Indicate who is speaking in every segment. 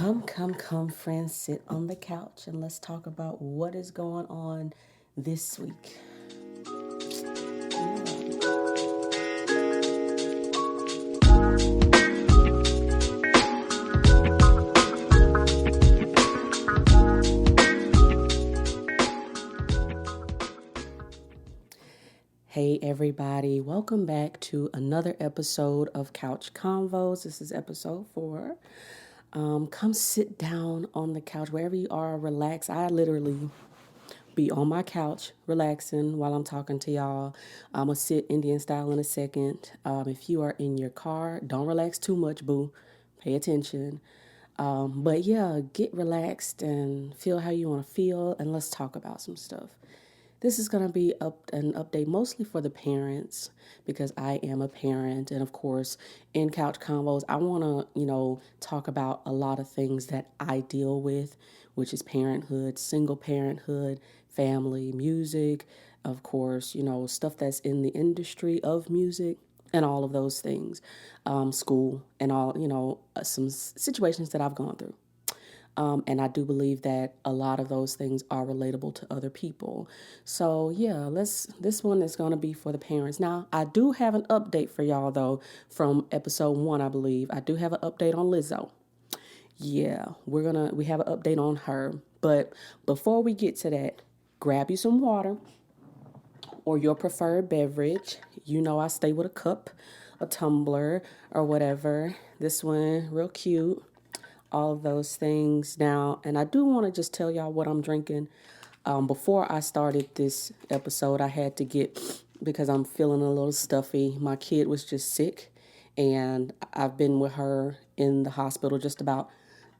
Speaker 1: Come, friends, sit on the couch and let's talk about what is going on this week. Hey, everybody, welcome back to another episode of Couch Convos. This is episode 4. Come sit down on the couch wherever you are, relax. I literally be on my couch relaxing while I'm talking to y'all. I'm going to sit Indian style in a second. If you are in your car, don't relax too much, boo. Pay attention. But yeah, get relaxed and feel how you want to feel, and let's talk about some stuff. This is going to be an update mostly for the parents because I am a parent. And of course, in Couch Convos, I want to, talk about a lot of things that I deal with, which is parenthood, single parenthood, family, music, of course, stuff that's in the industry of music and all of those things, school and all, some situations that I've gone through. And I do believe that a lot of those things are relatable to other people. So yeah, this one is going to be for the parents. Now, I do have an update for y'all though from episode 1, I believe. I do have an update on Lizzo. Yeah, we have an update on her. But before we get to that, grab you some water or your preferred beverage. I stay with a cup, a tumbler, or whatever. This one, real cute. All of those things now. And I do want to just tell y'all what I'm drinking. Before I started this episode, I had to get, because I'm feeling a little stuffy. My kid was just sick, and I've been with her in the hospital just about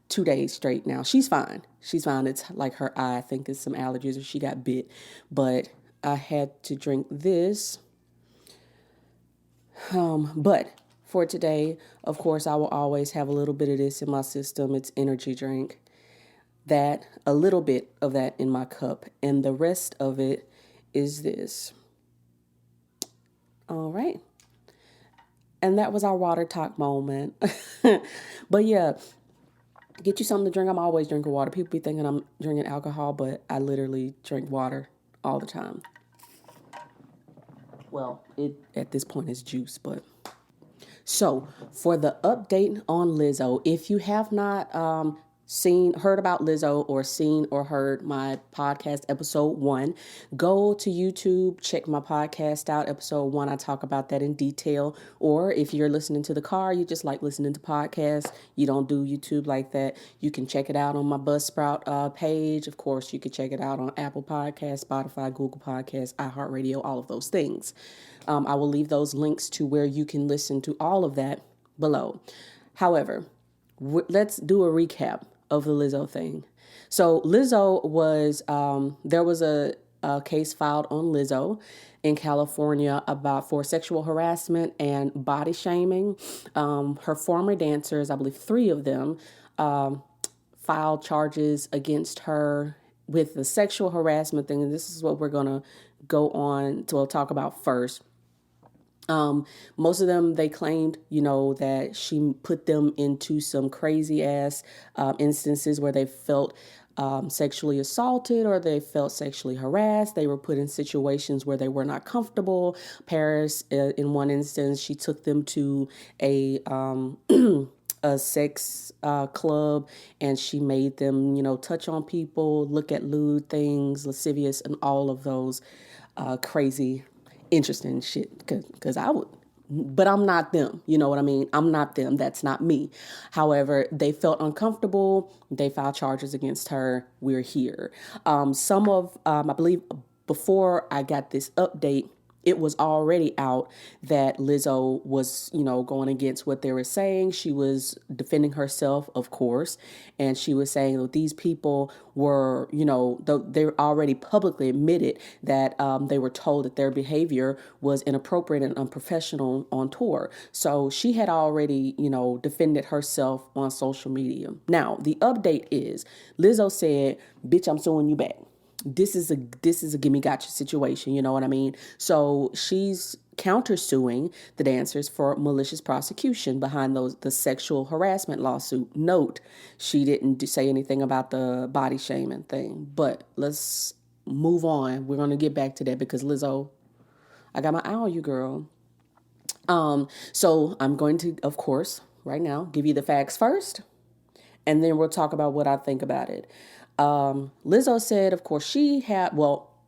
Speaker 1: 2 days straight now. She's fine. It's like her eye, I think, is some allergies or she got bit. But I had to drink this. But for today, of course, I will always have a little bit of this in my system. It's energy drink. A little bit of that in my cup. And the rest of it is this. All right. And that was our water talk moment. But yeah, get you something to drink. I'm always drinking water. People be thinking I'm drinking alcohol, but I literally drink water all the time. Well, it at this point is juice, but... So, for the update on Lizzo, if you have not heard about Lizzo or seen or heard my podcast episode 1, go to YouTube, check my podcast out. Episode 1, I talk about that in detail. Or if you're listening to the car, you just like listening to podcasts, you don't do YouTube like that, you can check it out on my Buzzsprout page. Of course, you can check it out on Apple Podcasts, Spotify, Google Podcasts, iHeartRadio, all of those things. I will leave those links to where you can listen to all of that below. However, let's do a recap of the Lizzo thing. So Lizzo was, there was a case filed on Lizzo in California for sexual harassment and body shaming. Her former dancers, I believe 3 of them, filed charges against her with the sexual harassment thing. And this is what we're going to go on to talk about first. Most of them, they claimed, that she put them into some crazy ass instances where they felt sexually assaulted or they felt sexually harassed. They were put in situations where they were not comfortable. Paris, in one instance, she took them to a sex club, and she made them, touch on people, look at lewd things, lascivious, and all of those crazy interesting shit, because I would, but I'm not them. You know what I mean? I'm not them. That's not me. However, they felt uncomfortable. They filed charges against her. We're here. I believe before I got this update, it was already out that Lizzo was, going against what they were saying. She was defending herself, of course, and she was saying that these people were, they already publicly admitted that they were told that their behavior was inappropriate and unprofessional on tour. So she had already, defended herself on social media. Now, the update is Lizzo said, "Bitch, I'm suing you back." This is a gimme gotcha situation, you know what I mean? So she's countersuing the dancers for malicious prosecution behind the sexual harassment lawsuit. Note, she didn't say anything about the body shaming thing, but let's move on. We're going to get back to that because Lizzo, I got my eye on you, girl. So I'm going to, of course, right now, give you the facts first, and then we'll talk about what I think about it. Lizzo said, of course,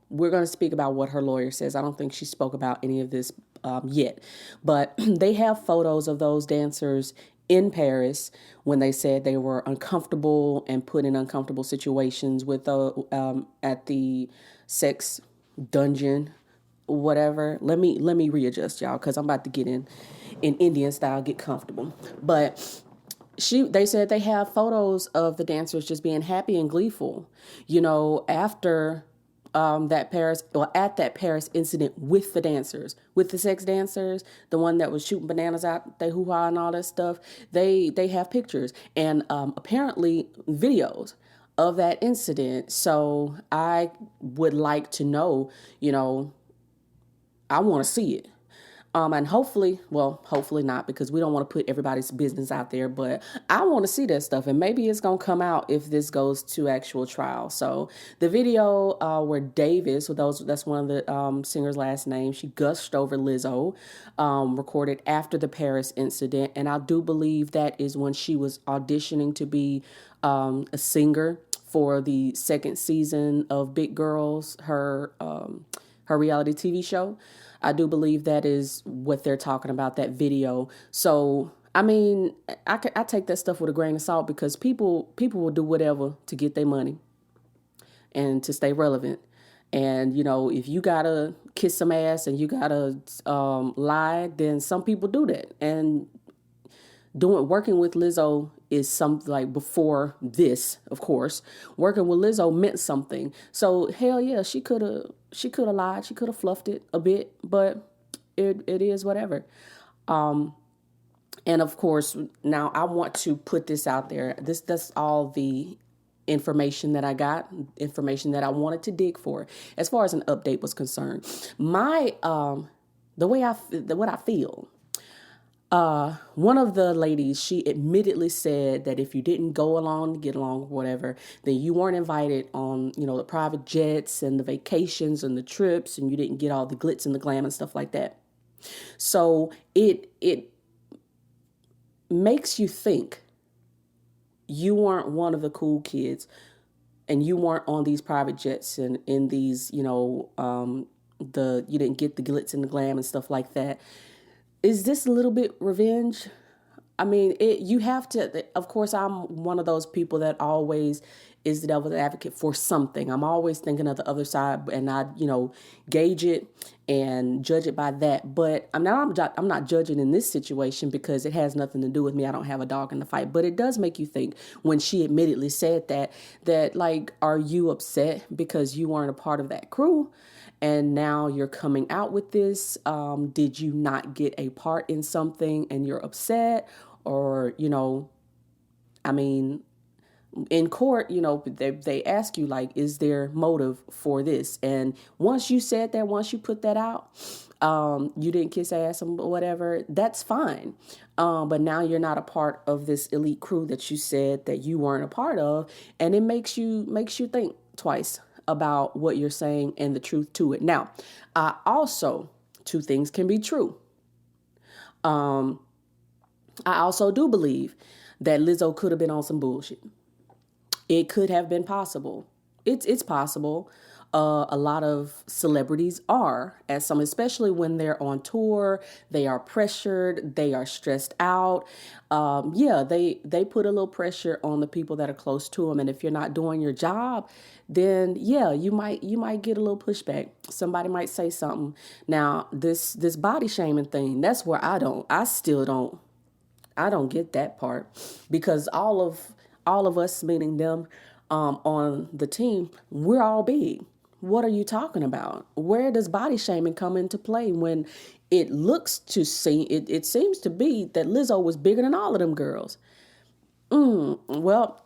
Speaker 1: we're going to speak about what her lawyer says. I don't think she spoke about any of this yet, but they have photos of those dancers in Paris when they said they were uncomfortable and put in uncomfortable situations with at the sex dungeon, whatever. Let me readjust, y'all, because I'm about to get in Indian style, get comfortable. But they said they have photos of the dancers just being happy and gleeful, after at that Paris incident with the dancers, with the sex dancers, the one that was shooting bananas out their hoo-ha and all that stuff. They have pictures and apparently videos of that incident. So I would like to know, I want to see it. And hopefully not, because we don't want to put everybody's business out there, but I want to see that stuff, and maybe it's going to come out if this goes to actual trial. So the video where Davis, that's one of the singer's last name, she gushed over Lizzo, recorded after the Paris incident, and I do believe that is when she was auditioning to be a singer for the second season of Big Girls, her reality TV show. I do believe that is what they're talking about, that video. So, I mean, I take that stuff with a grain of salt, because people will do whatever to get their money and to stay relevant. And, if you got to kiss some ass and you got to lie, then some people do that. And working with Lizzo is something like, before this, of course, working with Lizzo meant something. So hell yeah, she could have lied, she could have fluffed it a bit, but it is whatever. And of course, now I want to put this out there. That's all the information that I got, information that I wanted to dig for, as far as an update was concerned. My what I feel. One of the ladies, she admittedly said that if you didn't go along to get along or whatever, then you weren't invited on, the private jets and the vacations and the trips, and you didn't get all the glitz and the glam and stuff like that. So it makes you think you weren't one of the cool kids, and you weren't on these private jets and in these, you didn't get the glitz and the glam and stuff like that. Is this a little bit revenge? I mean, you have to, of course, I'm one of those people that always is the devil's advocate for something. I'm always thinking of the other side, and I, gauge it and judge it by that. But I'm not judging in this situation, because it has nothing to do with me. I don't have a dog in the fight. But it does make you think, when she admittedly said that like, are you upset because you weren't a part of that crew? And now you're coming out with this. Did you not get a part in something and you're upset? Or, I mean, in court, they ask you, like, is there motive for this? And once you said that, once you put that out, you didn't kiss ass or whatever, that's fine. But now you're not a part of this elite crew that you said that you weren't a part of. And it makes you think twice about what you're saying and the truth to it. Now, also, two things can be true. I also do believe that Lizzo could have been on some bullshit. It could have been possible. It's possible. A lot of celebrities are, especially when they're on tour, they are pressured, they are stressed out. They put a little pressure on the people that are close to them. And if you're not doing your job, then you might get a little pushback. Somebody might say something. Now, this body shaming thing, that's where I still don't get that part, because all of us, meaning them, on the team, we're all big. What are you talking about? Where does body shaming come into play when it seems to be that Lizzo was bigger than all of them girls? Well,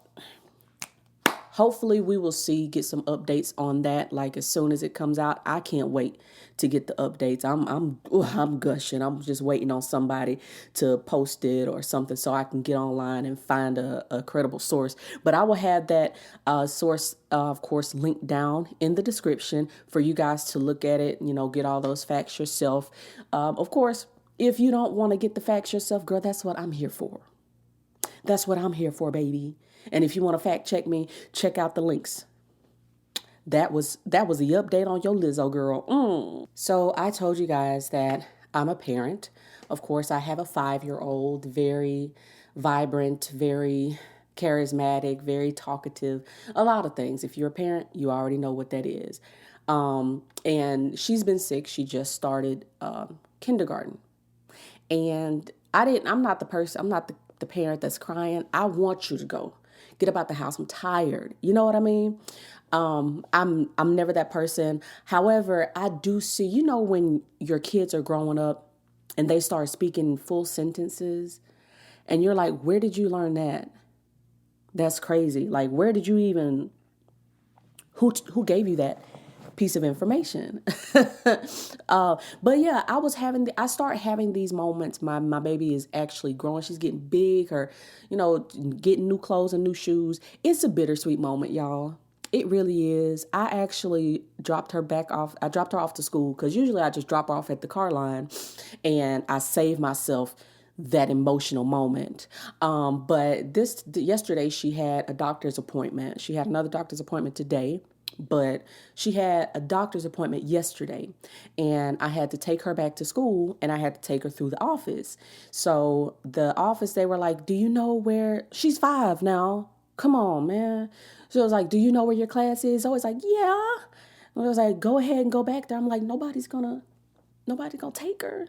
Speaker 1: hopefully we will get some updates on that. Like as soon as it comes out, I can't wait to get the updates. I'm gushing. I'm just waiting on somebody to post it or something so I can get online and find a credible source. But I will have that source, of course, linked down in the description for you guys to look at it, get all those facts yourself. Of course, if you don't want to get the facts yourself, girl, that's what I'm here for. That's what I'm here for, baby. And if you want to fact check me, check out the links. That was the update on your Lizzo, girl. So I told you guys that I'm a parent. Of course, I have a 5-year-old, very vibrant, very charismatic, very talkative, a lot of things. If you're a parent, you already know what that is. And she's been sick. She just started kindergarten. And I'm not the parent that's crying. I want you to go. Get up out the house. I'm tired. You know what I mean? I'm never that person. However, I do see, when your kids are growing up and they start speaking full sentences and you're like, where did you learn that? That's crazy. Like, where did you even, who gave you that piece of information? But yeah, I start having these moments. My baby is actually growing. She's getting big, or, getting new clothes and new shoes. It's a bittersweet moment, y'all. It really is. I actually dropped her off. I dropped her off to school because usually I just drop her off at the car line and I save myself that emotional moment. But yesterday she had a doctor's appointment. She had another doctor's appointment today, but she had a doctor's appointment yesterday and I had to take her back to school and I had to take her through the office. So the office, they were like, do you know where she's 5 now? Come on, man. So I was like, do you know where your class is? I was like, yeah. And I was like, go ahead and go back there. I'm like, nobody's gonna take her.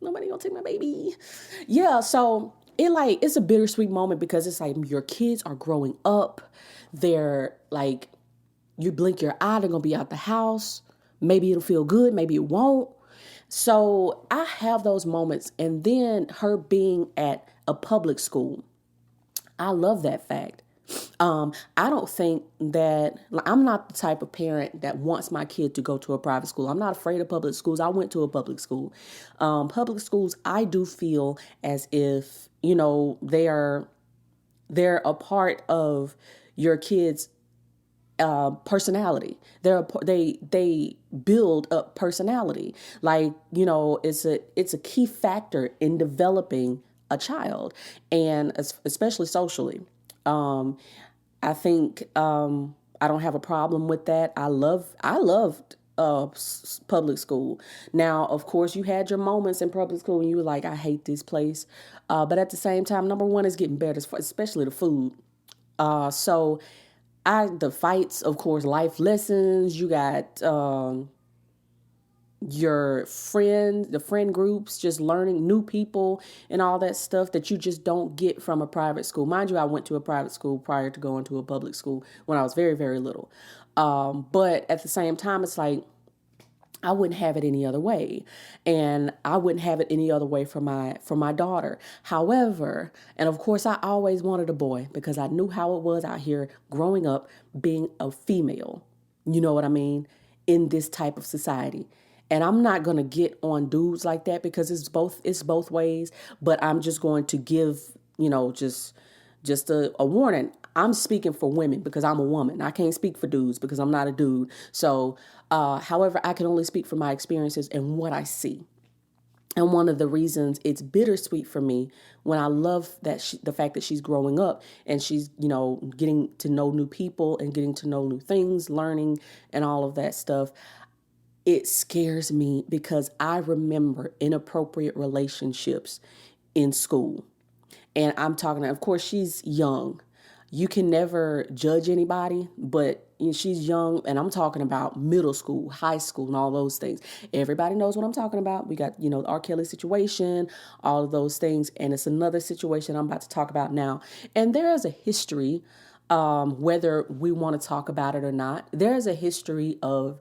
Speaker 1: Nobody gonna take my baby. Yeah, so it's a bittersweet moment because it's like your kids are growing up. They're like, you blink your eye, they're gonna be out the house. Maybe it'll feel good, maybe it won't. So I have those moments. And then her being at a public school, I love that fact. I don't think that, I'm not the type of parent that wants my kid to go to a private school. I'm not afraid of public schools. I went to a public school. Public schools, I do feel as if, they're a part of your kid's personality. They build up personality. Like, it's a key factor in developing a child, and especially socially. I think I don't have a problem with that. I loved public school. Now, of course, you had your moments in public school when you were like, I hate this place. But at the same time, number one, is getting better, especially the food. So the fights, of course, life lessons. You got the friend groups, just learning new people and all that stuff that you just don't get from a private school. Mind you, I went to a private school prior to going to a public school when I was very, very little. But at the same time, it's like, I wouldn't have it any other way. And I wouldn't have it any other way for my daughter. However, and of course I always wanted a boy because I knew how it was out here growing up being a female. You know what I mean? In this type of society. And I'm not going to get on dudes like that because it's both ways, but I'm just going to give, just a warning. I'm speaking for women because I'm a woman. I can't speak for dudes because I'm not a dude. So, however, I can only speak from my experiences and what I see. And one of the reasons it's bittersweet for me when I love the fact that she's growing up and she's, getting to know new people and getting to know new things, learning and all of that stuff. It scares me because I remember inappropriate relationships in school. And I'm talking, of course, she's young. You can never judge anybody, but she's young, and I'm talking about middle school, high school, and all those things. Everybody knows what I'm talking about. We got, the R. Kelly situation, all of those things, and it's another situation I'm about to talk about now. And there is a history, whether we want to talk about it or not, there is a history of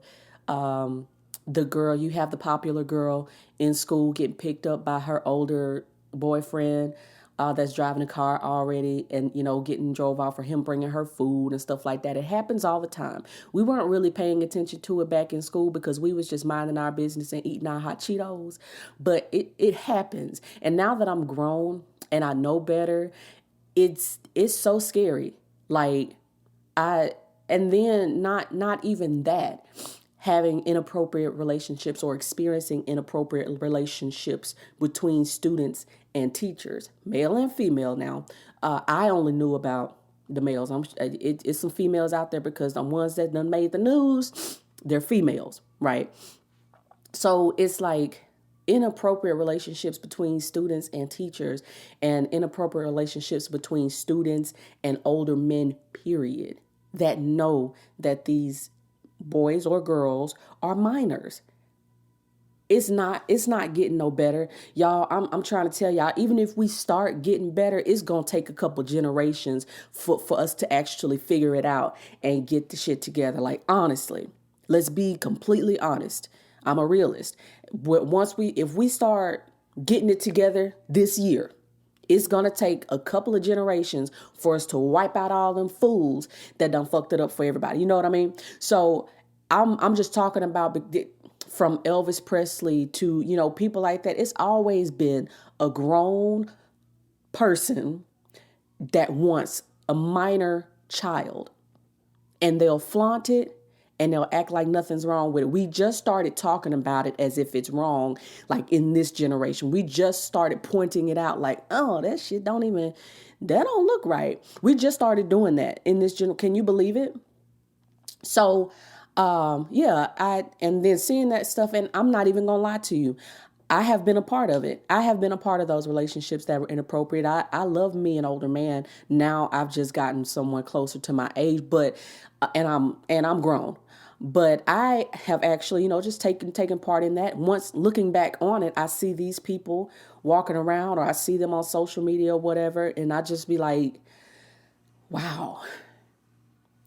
Speaker 1: the girl, you have the popular girl in school getting picked up by her older boyfriend that's driving a car already and, getting drove off, or him bringing her food and stuff like that. It happens all the time. We weren't really paying attention to it back in school because we was just minding our business and eating our hot Cheetos. But it happens. And now that I'm grown and I know better, it's so scary. Like, and then not even that, having inappropriate relationships or experiencing inappropriate relationships between students and teachers, male and female. Now, I only knew about the males. It's some females out there because the ones that done made the news, they're females, right? So it's like inappropriate relationships between students and teachers, and inappropriate relationships between students and older men, period, that know that these boys or girls are minors. It's not getting no better. Y'all, I'm trying to tell y'all, even if we start getting better, it's going to take a couple generations for us to actually figure it out and get the shit together. Like, honestly, let's be completely honest. I'm a realist. If we start getting it together this year, it's going to take a couple of generations for us to wipe out all them fools that done fucked it up for everybody. You know what I mean? So I'm just talking about from Elvis Presley to, people like that. It's always been a grown person that wants a minor child, and they'll flaunt it and they'll act like nothing's wrong with it. We just started talking about it as if it's wrong, like in this generation. We just started pointing it out like, oh, that shit that don't look right. We just started doing that in this generation. Can you believe it? So, and then seeing that stuff, and I'm not even gonna lie to you, I have been a part of it. I have been a part of those relationships that were inappropriate. I love me an older man. Now I've just gotten someone closer to my age, but and I'm grown. But I have actually, just taken part in that. Once looking back on it, I see these people walking around, or I see them on social media or whatever, and I just be like, wow.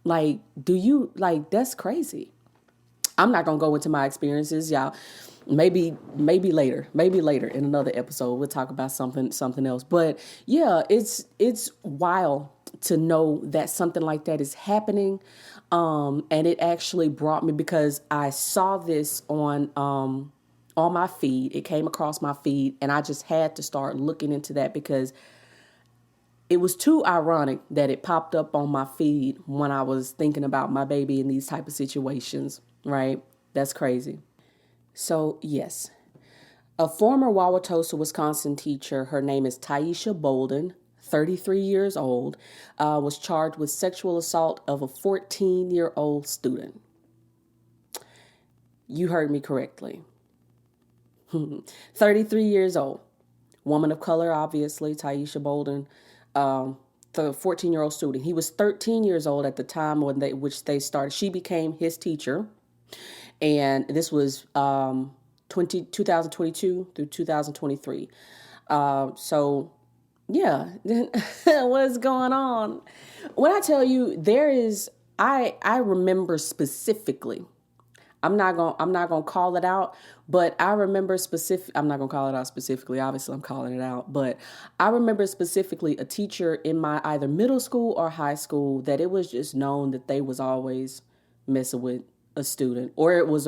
Speaker 1: Like, that's crazy. I'm not going to go into my experiences, y'all. Maybe later in another episode, we'll talk about something else. But yeah, it's wild to know that something like that is happening. And it actually brought me, because I saw this on my feed. It came across my feed, and I just had to start looking into that, because it was too ironic that it popped up on my feed when I was thinking about my baby in these type of situations, right? That's crazy. So, yes, a former Wauwatosa, Wisconsin teacher, her name is Tyesha Bolden, 33 years old, was charged with sexual assault of a 14-year-old student. You heard me correctly. 33 years old. Woman of color, obviously, Tyesha Bolden, the 14-year-old student. He was 13 years old at the time which they started. She became his teacher. And this was 2022 through 2023. So, yeah, what's going on? When I tell you, I remember specifically. I'm not gonna call it out, but I remember I'm not gonna call it out specifically. Obviously, I'm calling it out, but I remember specifically a teacher in my either middle school or high school that it was just known that they was always messing with a student, or it was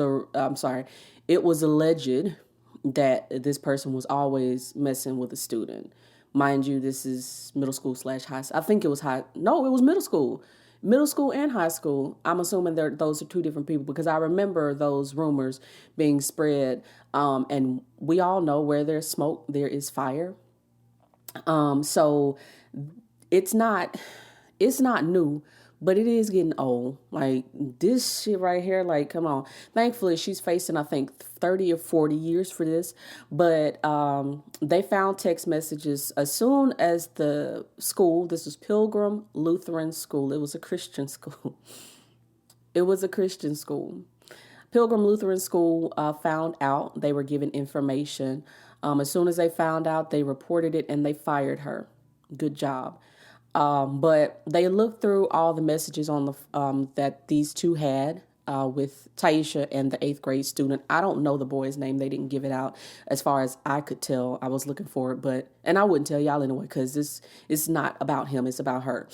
Speaker 1: alleged that this person was always messing with a student. Mind you, this is middle school / high school. I think it was it was middle school. Middle school and high school. I'm assuming those are two different people, because I remember those rumors being spread. And we all know where there's smoke, there is fire. So it's not new, but it is getting old. Like, this shit right here, like, come on. Thankfully, she's facing, I think, 30 or 40 years for this. But they found text messages as soon as the school, this was Pilgrim Lutheran School. It was a Christian school. Pilgrim Lutheran School found out. They were given information. As soon as they found out, they reported it and they fired her. Good job. But they looked through all the messages on the that these two had with Tyesha and the 8th grade student. I don't know the boy's name. They didn't give it out as far as I could tell. I was looking for it, and I wouldn't tell y'all anyway because this is not about him. It's about her.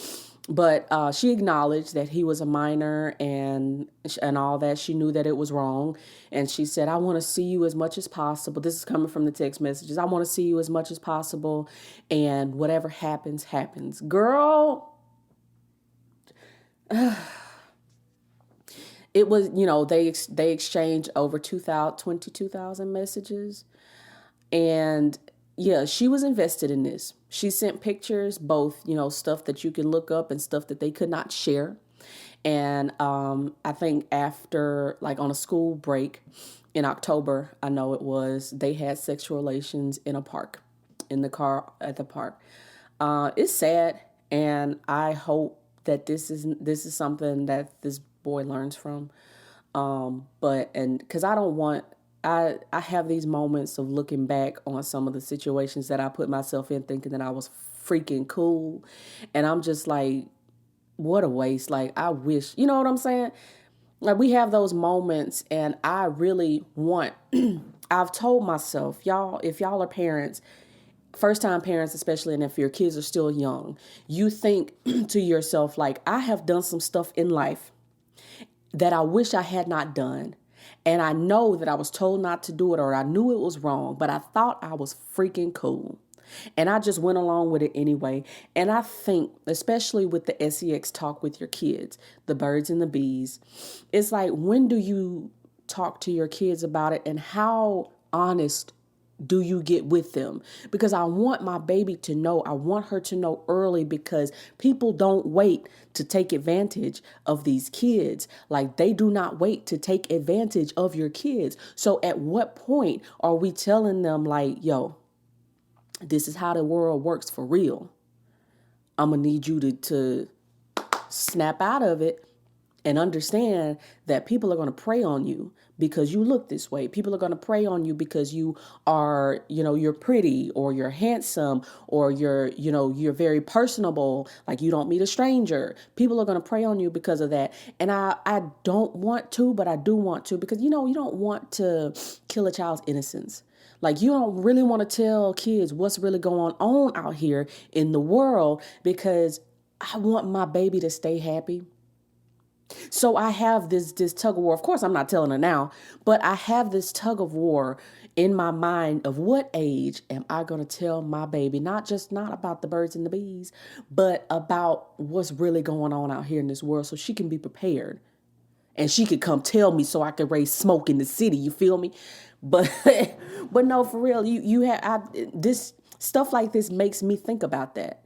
Speaker 1: But she acknowledged that he was a minor and all that. She knew that it was wrong. And she said, I want to see you as much as possible. This is coming from the text messages. I want to see you as much as possible. And whatever happens, happens. Girl, it was, they exchanged over 22,000 messages. And yeah, she was invested in this. She sent pictures, both, stuff that you can look up and stuff that they could not share. And I think after, like on a school break in October, I know it was, they had sexual relations in a park, in the car at the park. It's sad, and I hope that this is something that this boy learns from. Because I have these moments of looking back on some of the situations that I put myself in thinking that I was freaking cool. And I'm just like, what a waste. Like, I wish, you know what I'm saying? Like, we have those moments, and I really want, I've told myself, y'all, if y'all are parents, first time parents, especially, and if your kids are still young, you think to yourself, like, I have done some stuff in life that I wish I had not done. And I know that I was told not to do it, or I knew it was wrong, but I thought I was freaking cool. And I just went along with it anyway. And I think, especially with the sex talk with your kids, the birds and the bees, it's like, when do you talk to your kids about it, and how honest do you get with them? Because I want my baby to know, I want her to know early, because people don't wait to take advantage of these kids. Like, they do not wait to take advantage of your kids. So at what point are we telling them, like, yo, this is how the world works for real. I'm going to need you to snap out of it and understand that people are going to prey on you because you look this way. People are going to prey on you because you are, you're pretty, or you're handsome, or you're very personable. Like, you don't meet a stranger. People are going to prey on you because of that. And I don't want to, but I do want to, because, you don't want to kill a child's innocence. Like, you don't really want to tell kids what's really going on out here in the world, because I want my baby to stay happy. So I have this tug of war. Of course, I'm not telling her now, but I have this tug of war in my mind of what age am I going to tell my baby, not about the birds and the bees, but about what's really going on out here in this world, so she can be prepared. And she could come tell me so I could raise smoke in the city. You feel me? But but no, for real, you have this stuff like this makes me think about that.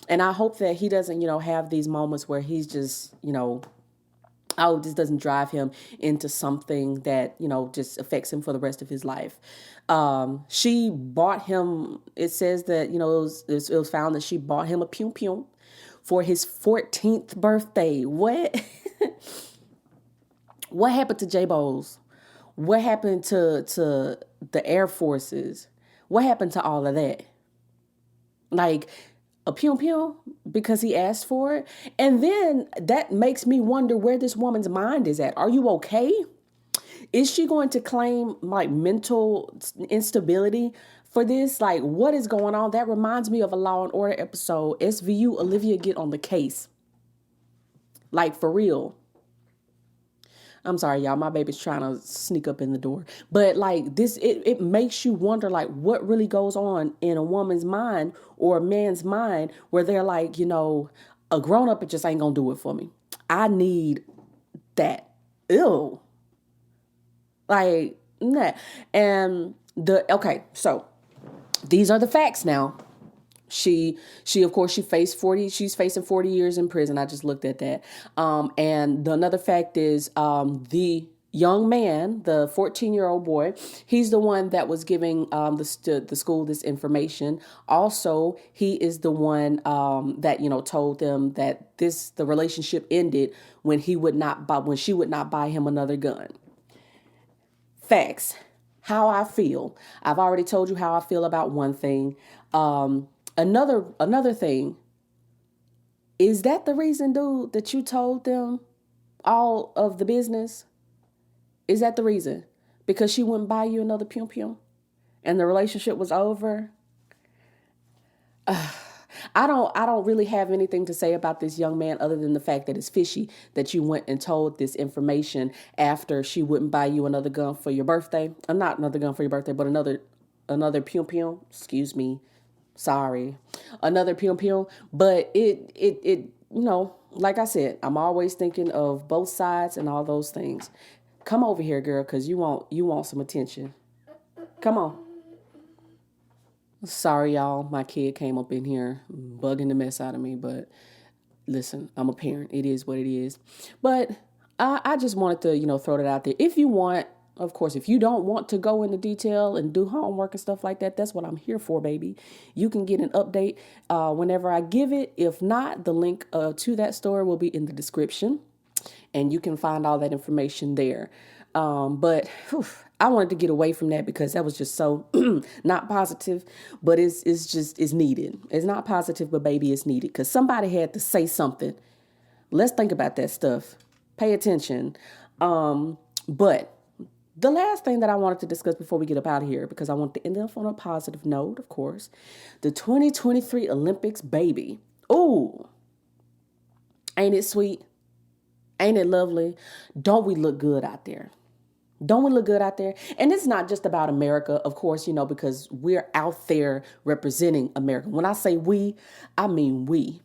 Speaker 1: And I hope that he doesn't, have these moments where he's just, this doesn't drive him into something that, just affects him for the rest of his life. She bought him, it says that, it was found that she bought him a pew pew for his 14th birthday. What? What happened to J-Bowls? What happened to the Air Forces? What happened to all of that? Like, a pew pew because he asked for it? And then that makes me wonder where this woman's mind is at. Are you okay? Is she going to claim, like, mental instability for this? Like, what is going on? That reminds me of a Law and Order episode. SVU, Olivia, get on the case. Like, for real. I'm sorry, y'all. My baby's trying to sneak up in the door. But like this, it makes you wonder, like, what really goes on in a woman's mind or a man's mind where they're like, a grown up, it just ain't gonna do it for me. I need that. Ew. Like, nah. And so these are the facts now. She of course, she's facing 40 years in prison. I just looked at that. And another fact is, the young man, the 14-year-old boy, he's the one that was giving the school this information. Also, he is the one that told them that the relationship ended when she would not buy him another gun. Facts. How I feel. I've already told you how I feel about one thing. Another thing, is that the reason, dude, that you told them all of the business? Is that the reason? Because she wouldn't buy you another pum pum and the relationship was over? I don't really have anything to say about this young man other than the fact that it's fishy that you went and told this information after she wouldn't buy you another gun for your birthday. Not another gun for your birthday, but another pum pum. Excuse me. Sorry. Another pum pum. But like I said, I'm always thinking of both sides and all those things. Come over here, girl, because you want some attention. Come on. Sorry, y'all. My kid came up in here bugging the mess out of me, but listen, I'm a parent. It is what it is. But I just wanted to, throw that out there. If you want, of course, if you don't want to go into detail and do homework and stuff like that, that's what I'm here for, baby. You can get an update whenever I give it. If not, the link to that story will be in the description, and you can find all that information there. But I wanted to get away from that because that was just so not positive, but it's needed. It's not positive, but baby, it's needed because somebody had to say something. Let's think about that stuff. Pay attention. But the last thing that I wanted to discuss before we get up out of here, because I want to end off on a positive note, of course, the 2023 Olympics, baby. Ooh, ain't it sweet? Ain't it lovely? Don't we look good out there? Don't we look good out there? And it's not just about America, of course, because we're out there representing America. When I say we, I mean we.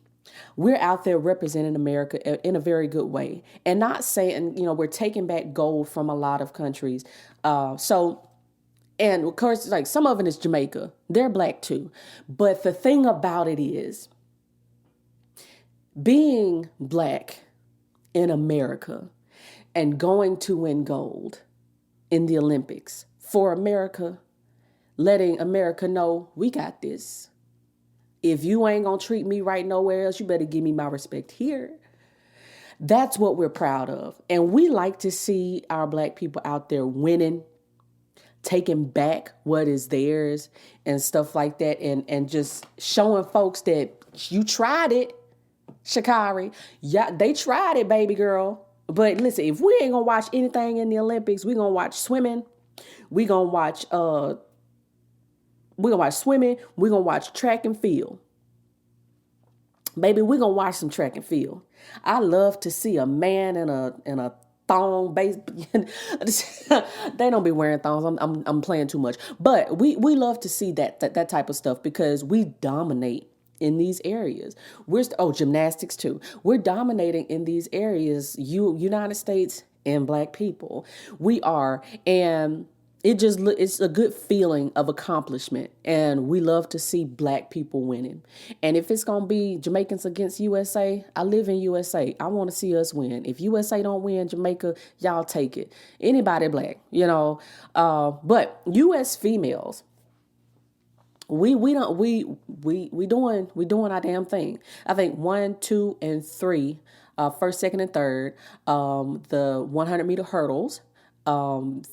Speaker 1: We're out there representing America in a very good way. And not saying, we're taking back gold from a lot of countries. And of course, like some of it is Jamaica. They're black too. But the thing about it is, being black in America and going to win gold in the Olympics for America, letting America know we got this. If you ain't gonna treat me right nowhere else, you better give me my respect here. That's what we're proud of. And we like to see our black people out there winning, taking back what is theirs and stuff like that. And just showing folks that you tried it, Sha'Carri. Yeah, they tried it, baby girl. But listen, if we ain't gonna watch anything in the Olympics, we're gonna watch swimming. We're gonna watch swimming. We're gonna watch track and field. Baby, we're gonna watch some track and field. I love to see a man in a thong base. They don't be wearing thongs. I'm playing too much. But we love to see that type of stuff because we dominate in these areas. Gymnastics too. We're dominating in these areas, United States and black people. We are, and it's a good feeling of accomplishment. And we love to see black people winning. And if it's going to be Jamaicans against USA, I live in USA. I want to see us win. If USA don't win, Jamaica, y'all take it. Anybody black, but US females, we doing our damn thing. I think 1, 2, and 3, first, second, and third, the 100-meter hurdles,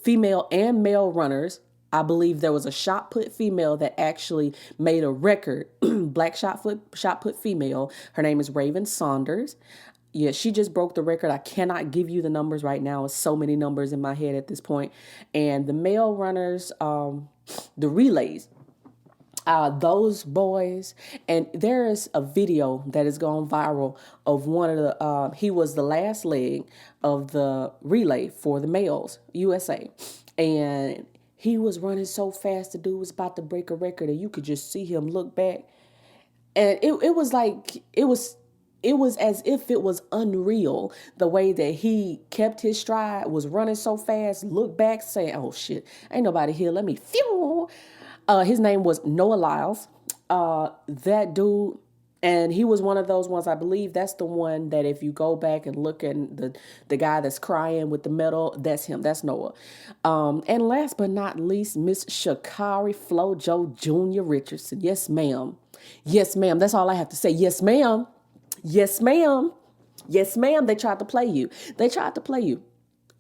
Speaker 1: female and male runners. I believe there was a shot put female that actually made a record. Black shot put female. Her name is Raven Saunders. Yeah, she just broke the record. I cannot give you the numbers right now. It's so many numbers in my head at this point. And the male runners, the relays. Those boys, and there is a video that has gone viral of one of the, he was the last leg of the relay for the males, USA. And he was running so fast, the dude was about to break a record, and you could just see him look back. And it was as if it was unreal, the way that he kept his stride, was running so fast, looked back, saying, oh shit, ain't nobody here, let me phew. His name was Noah Lyles. That dude, and he was one of those ones, I believe that's the one that if you go back and look at the guy that's crying with the medal, that's him, that's Noah. And last but not least, Miss Sha'Carri Flojo Jr. Richardson. Yes, ma'am. Yes, ma'am. That's all I have to say. Yes, ma'am. Yes, ma'am. Yes, ma'am. They tried to play you. They tried to play you.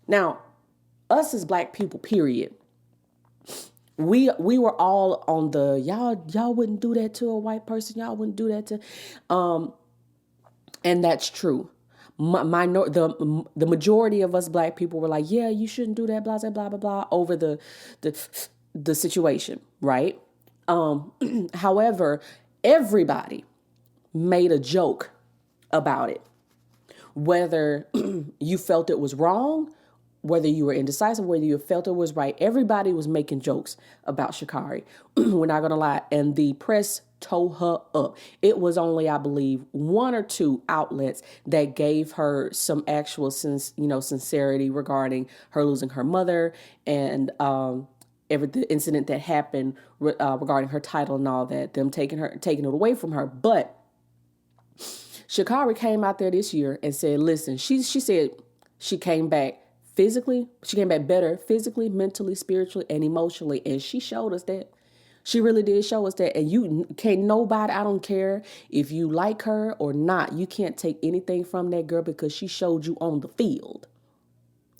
Speaker 1: Now, us as black people, period. We were all on the y'all wouldn't do that to a white person. Y'all wouldn't do that to, and that's true. the majority of us black people were like, yeah, you shouldn't do that, blah, blah, blah, blah, blah, over the, the situation, right? However, everybody made a joke about it. Whether you felt it was wrong, whether you were indecisive, whether you felt it was right, everybody was making jokes about Sha'Carri. We're not going to lie. And the press tore her up. It was only, I believe, one or two outlets that gave her some actual sincerity regarding her losing her mother and the incident that happened regarding her title and all that, them taking it away from her. But Sha'Carri came out there this year and said, listen, she said she came back physically. She came back better physically, mentally, spiritually, and emotionally. And she showed us that. She really did show us that. And you can't, nobody, I don't care if you like her or not, you can't take anything from that girl because she showed you on the field.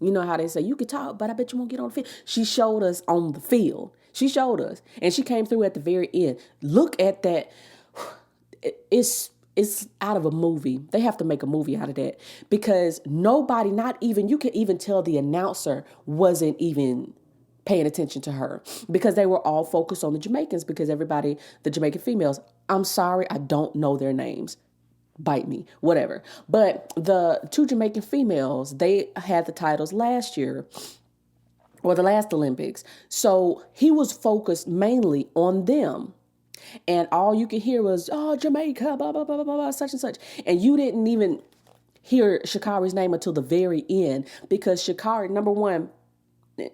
Speaker 1: You know how they say, you can talk, but I bet you won't get on the field. She showed us on the field. She showed us. And she came through at the very end. Look at that. It's out of a movie. They have to make a movie out of that because nobody, not even, you can even tell the announcer wasn't even paying attention to her because they were all focused on the Jamaicans because everybody, the Jamaican females, I'm sorry, I don't know their names. Bite me, whatever. But the two Jamaican females, they had the titles last year or the last Olympics. So he was focused mainly on them. And all you could hear was, oh, Jamaica, blah, blah, blah, blah, blah, such and such. And you didn't even hear Sha'Carri's name until the very end because Sha'Carri, number one,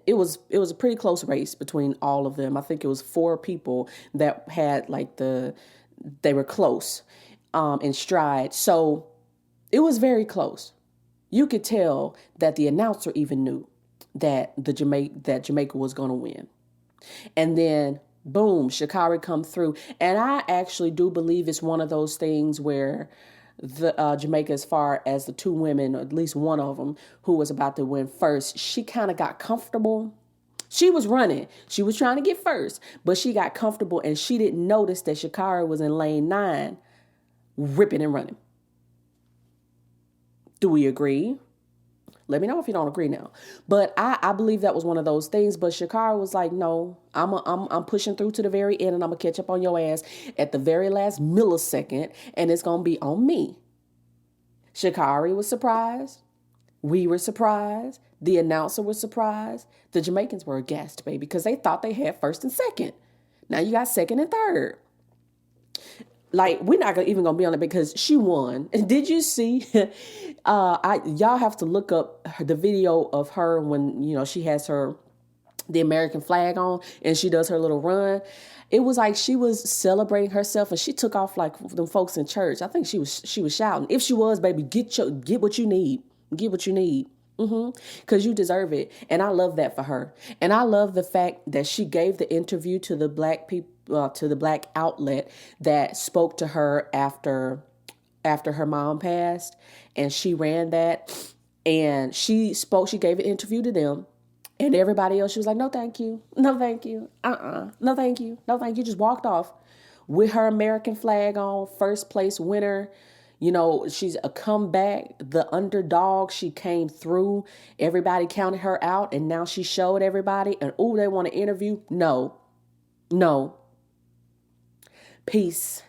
Speaker 1: it was a pretty close race between all of them. I think it was 4 people that had they were close in stride. So it was very close. You could tell that the announcer even knew that Jamaica was going to win. And then boom, Sha'Carri come through. And I actually do believe it's one of those things where the Jamaica, as far as the 2 women, or at least one of them who was about to win first, she kind of got comfortable. She was running. She was trying to get first, but she got comfortable and she didn't notice that Sha'Carri was in lane 9, ripping and running. Do we agree? Let me know if you don't agree now. But I believe that was one of those things. But Sha'Carri was like, no, I'm pushing through to the very end and I'm going to catch up on your ass at the very last millisecond. And it's going to be on me. Sha'Carri was surprised. We were surprised. The announcer was surprised. The Jamaicans were aghast, baby, because they thought they had first and second. Now you got second and third. Like, we're not even going to be on it because she won. Did you see? Y'all have to look up the video of her when, she has the American flag on and she does her little run. It was like she was celebrating herself and she took off like them folks in church. I think she was shouting. If she was, baby, get what you need. Get what you need. Because you deserve it. And I love that for her. And I love the fact that she gave the interview to the black people, to the black outlet that spoke to her after her mom passed. And she ran that and she gave an interview to them. And everybody else, she was like, no, thank you. No, thank you. No, thank you. No, thank you. Just walked off with her American flag on, first place winner. She's a comeback, the underdog. She came through. Everybody counted her out. And now she showed everybody. And, they want to interview. No. Peace.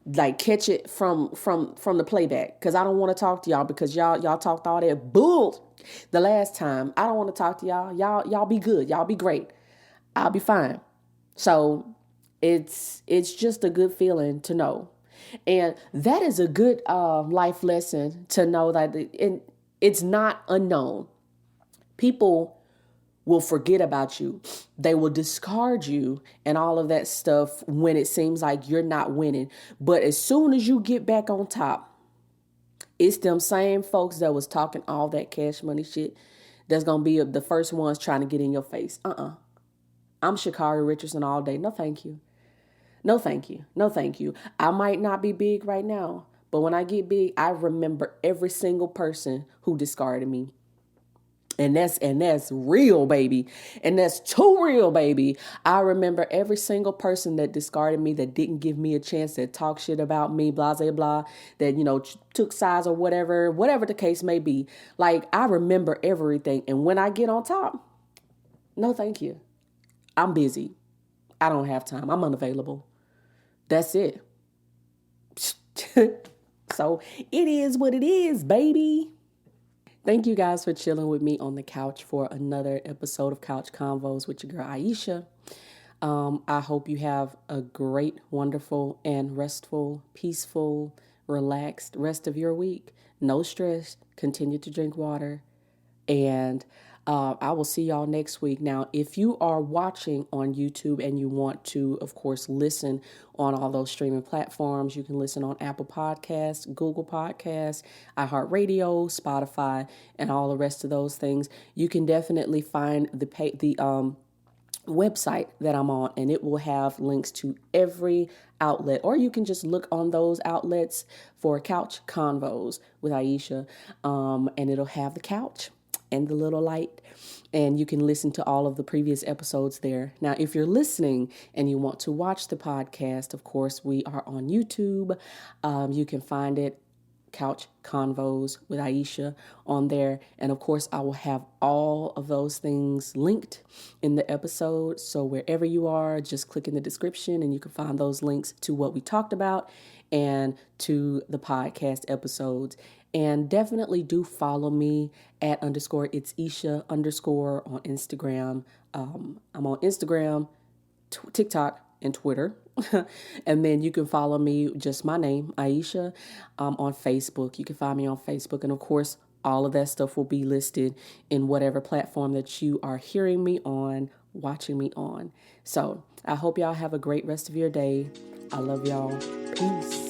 Speaker 1: Like, catch it from the playback. Because I don't want to talk to y'all because y'all talked all that bull the last time. I don't want to talk to y'all. Y'all be good. Y'all be great. I'll be fine. So it's just a good feeling to know. And that is a good life lesson to know that it's not unknown. People will forget about you. They will discard you and all of that stuff when it seems like you're not winning. But as soon as you get back on top, it's them same folks that was talking all that cash money shit that's going to be the first ones trying to get in your face. I'm Sha'Carri Richardson all day. No, thank you. No, thank you. No, thank you. I might not be big right now, but when I get big, I remember every single person who discarded me. And that's real, baby. And that's too real, baby. I remember every single person that discarded me, that didn't give me a chance, that talk shit about me, blah, blah, blah, that, took sides or whatever the case may be. Like, I remember everything. And when I get on top, no, thank you. I'm busy. I don't have time. I'm unavailable. That's it. So it is what it is, baby. Thank you guys for chilling with me on the couch for another episode of Couch Convos with your girl Eyeshia. I hope you have a great, wonderful, and restful, peaceful, relaxed rest of your week. No stress. Continue to drink water. And I will see y'all next week. Now, if you are watching on YouTube and you want to, of course, listen on all those streaming platforms, you can listen on Apple Podcasts, Google Podcasts, iHeartRadio, Spotify, and all the rest of those things. You can definitely find the website that I'm on, and it will have links to every outlet, or you can just look on those outlets for Couch Convos with Eyeshia, and it'll have the couch and the little light, and you can listen to all of the previous episodes there. Now, if you're listening and you want to watch the podcast, of course, we are on YouTube. You can find it, Couch Convos with Eyeshia, on there. And of course, I will have all of those things linked in the episode. So wherever you are, just click in the description and you can find those links to what we talked about and to the podcast episodes. And definitely do follow me at _it's Eyshia_ on Instagram. I'm on Instagram, TikTok, and Twitter. And then you can follow me, just my name, Eyeshia, on Facebook. You can find me on Facebook. And of course, all of that stuff will be listed in whatever platform that you are hearing me on, watching me on. So I hope y'all have a great rest of your day. I love y'all. Peace.